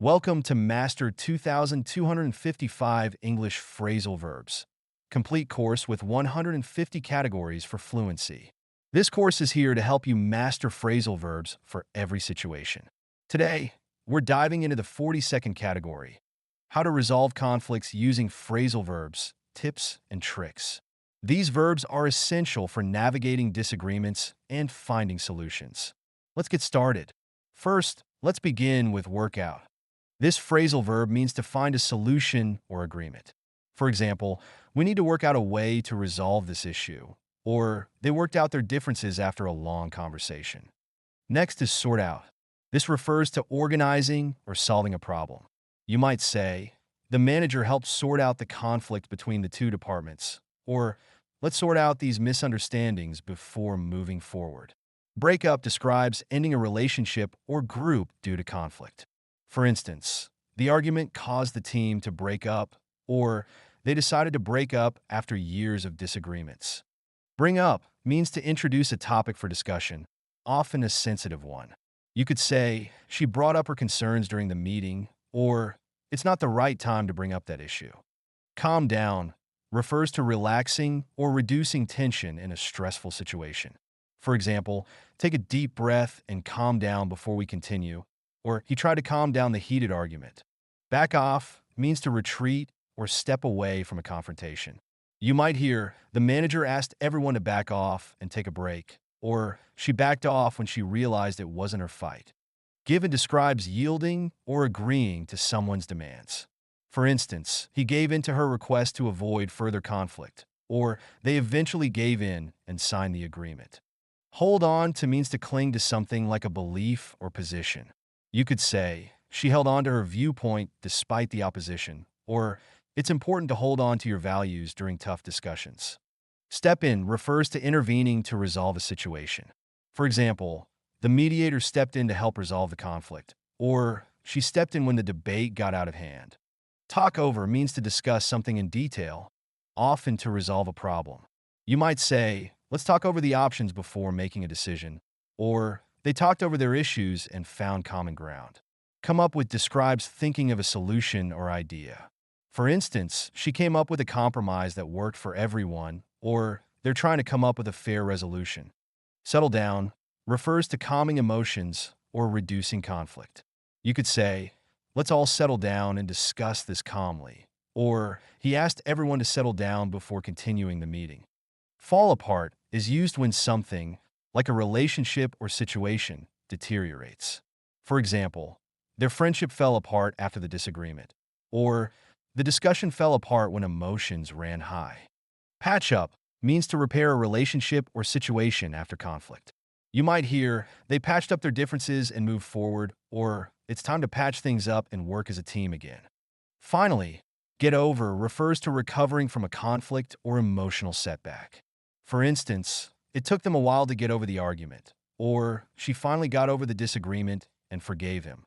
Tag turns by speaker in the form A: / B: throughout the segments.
A: Welcome to Master 2255 English Phrasal Verbs, complete course with 150 categories for fluency. This course is here to help you master phrasal verbs for every situation. Today, we're diving into the 42nd category, how to resolve conflicts using phrasal verbs, tips, and tricks. These verbs are essential for navigating disagreements and finding solutions. Let's get started. First, let's begin with workout. This phrasal verb means to find a solution or agreement. For example, we need to work out a way to resolve this issue, or they worked out their differences after a long conversation. Next is sort out. This refers to organizing or solving a problem. You might say, the manager helped sort out the conflict between the two departments, or let's sort out these misunderstandings before moving forward. Breakup describes ending a relationship or group due to conflict. For instance, the argument caused the team to break up, or they decided to break up after years of disagreements. Bring up means to introduce a topic for discussion, often a sensitive one. You could say, she brought up her concerns during the meeting, or it's not the right time to bring up that issue. Calm down refers to relaxing or reducing tension in a stressful situation. For example, take a deep breath and calm down before we continue, or he tried to calm down the heated argument. Back off means to retreat or step away from a confrontation. You might hear, the manager asked everyone to back off and take a break, or she backed off when she realized it wasn't her fight. Given describes yielding or agreeing to someone's demands. For instance, he gave in to her request to avoid further conflict, or they eventually gave in and signed the agreement. Hold on to means to cling to something like a belief or position. You could say, she held on to her viewpoint despite the opposition, or it's important to hold on to your values during tough discussions. Step in refers to intervening to resolve a situation. For example, the mediator stepped in to help resolve the conflict, or she stepped in when the debate got out of hand. Talk over means to discuss something in detail, often to resolve a problem. You might say, let's talk over the options before making a decision, or they talked over their issues and found common ground. Come up with describes thinking of a solution or idea. For instance, she came up with a compromise that worked for everyone, or they're trying to come up with a fair resolution. Settle down refers to calming emotions or reducing conflict. You could say, let's all settle down and discuss this calmly, or he asked everyone to settle down before continuing the meeting. Fall apart is used when something, like a relationship or situation, deteriorates. For example, their friendship fell apart after the disagreement, or the discussion fell apart when emotions ran high. Patch up means to repair a relationship or situation after conflict. You might hear, they patched up their differences and moved forward, or it's time to patch things up and work as a team again. Finally, get over refers to recovering from a conflict or emotional setback. For instance, it took them a while to get over the argument, or she finally got over the disagreement and forgave him.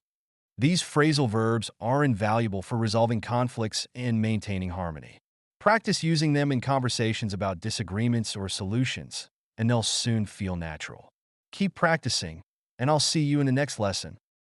A: These phrasal verbs are invaluable for resolving conflicts and maintaining harmony. Practice using them in conversations about disagreements or solutions, and they'll soon feel natural. Keep practicing, and I'll see you in the next lesson.